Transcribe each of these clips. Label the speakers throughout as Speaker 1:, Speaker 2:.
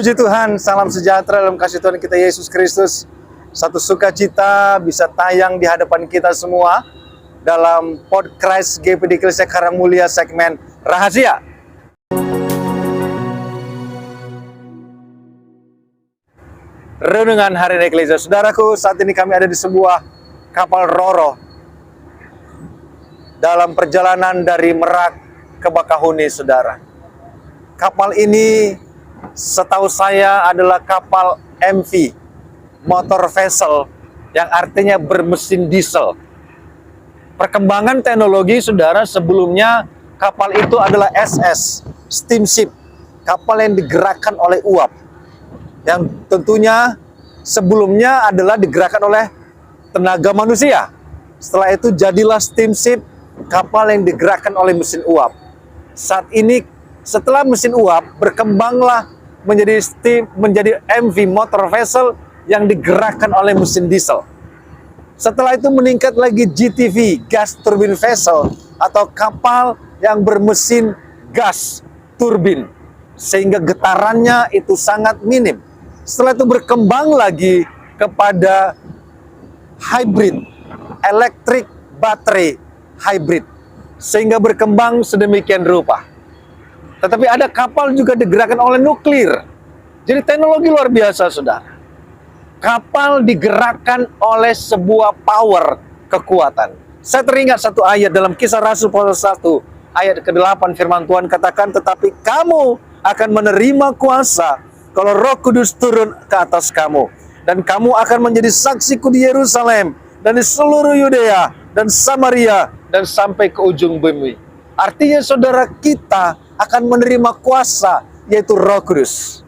Speaker 1: Puji Tuhan, salam sejahtera dalam kasih Tuhan kita Yesus Kristus. Satu sukacita bisa tayang di hadapan kita semua dalam podcast GPD Gereja Karang Mulia segmen Rahasia. Renungan Harian Eklesia. Saudaraku, saat ini kami ada di sebuah kapal Roro dalam perjalanan dari Merak ke Bakahuni, saudara. Kapal ini setahu saya adalah kapal MV, motor vessel, yang artinya bermesin diesel. Perkembangan teknologi, saudara, sebelumnya kapal itu adalah SS, steamship, kapal yang digerakkan oleh uap. Yang tentunya sebelumnya adalah digerakkan oleh tenaga manusia. Setelah itu jadilah steamship, kapal yang digerakkan oleh mesin uap. Saat ini setelah mesin uap berkembanglah menjadi MV, motor vessel yang digerakkan oleh mesin diesel. Setelah itu meningkat lagi GTV, gas turbine vessel, atau kapal yang bermesin gas turbin, sehingga getarannya itu sangat minim. Setelah itu berkembang lagi kepada hybrid, electric battery hybrid, sehingga berkembang sedemikian rupa. Tetapi ada kapal juga digerakkan oleh nuklir. Jadi teknologi luar biasa, saudara. Kapal digerakkan oleh sebuah power, kekuatan. Saya teringat satu ayat dalam Kisah Rasul pasal 1 ayat ke-8, firman Tuhan katakan, tetapi kamu akan menerima kuasa kalau Roh Kudus turun ke atas kamu, dan kamu akan menjadi saksiku di Yerusalem dan di seluruh Yudea dan Samaria dan sampai ke ujung bumi. Artinya saudara, kita akan menerima kuasa, yaitu Roh Kudus.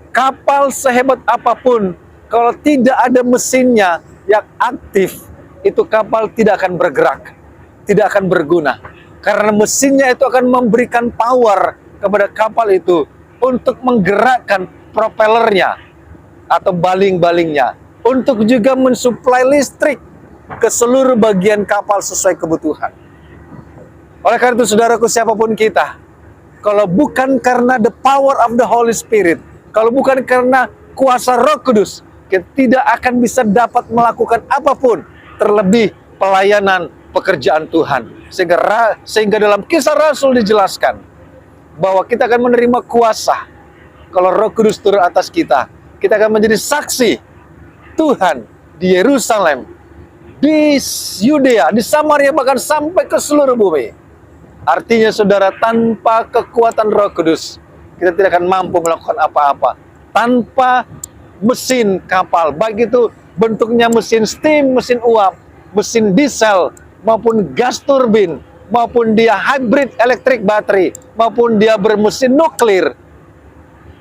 Speaker 1: Kapal sehebat apapun, kalau tidak ada mesinnya yang aktif, itu kapal tidak akan bergerak, tidak akan berguna. Karena mesinnya itu akan memberikan power kepada kapal itu untuk menggerakkan propellernya atau baling-balingnya, untuk juga mensuplai listrik ke seluruh bagian kapal sesuai kebutuhan. Oleh karena itu, saudaraku, siapapun kita, kalau bukan karena the power of the Holy Spirit, kalau bukan karena kuasa Roh Kudus, kita tidak akan bisa dapat melakukan apapun, terlebih pelayanan pekerjaan Tuhan. Sehingga dalam Kisah Rasul dijelaskan bahwa kita akan menerima kuasa kalau Roh Kudus turun atas kita. Kita akan menjadi saksi Tuhan di Yerusalem, di Yudea, di Samaria, bahkan sampai ke seluruh bumi. Artinya saudara, tanpa kekuatan Roh Kudus, kita tidak akan mampu melakukan apa-apa. Tanpa mesin kapal, baik itu bentuknya mesin steam, mesin uap, mesin diesel, maupun gas turbin, maupun dia hybrid electric battery, maupun dia bermesin nuklir,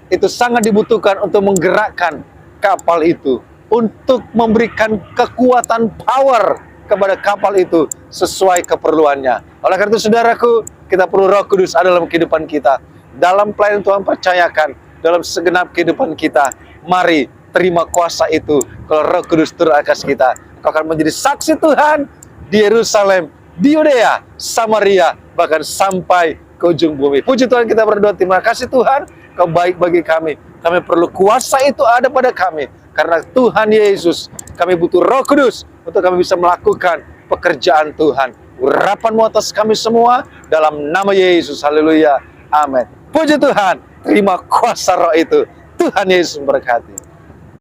Speaker 1: itu sangat dibutuhkan untuk menggerakkan kapal itu, untuk memberikan kekuatan power kepada kapal itu sesuai keperluannya. Oleh karena itu, saudaraku, kita perlu Roh Kudus ada dalam kehidupan kita. Dalam pelayanan Tuhan percayakan, dalam segenap kehidupan kita, mari terima kuasa itu. Kalau Roh Kudus turun atas kita, kau akan menjadi saksi Tuhan di Yerusalem, di Yudea, Samaria, bahkan sampai ke ujung bumi. Puji Tuhan, kita berdoa, terima kasih Tuhan, kau baik bagi kami. Kami perlu kuasa itu ada pada kami. Karena Tuhan Yesus, kami butuh Roh Kudus untuk kami bisa melakukan pekerjaan Tuhan. Urapanmu atas kami semua, dalam nama Yesus, haleluya, amin. Puji Tuhan, terima kuasa Roh itu. Tuhan Yesus memberkati.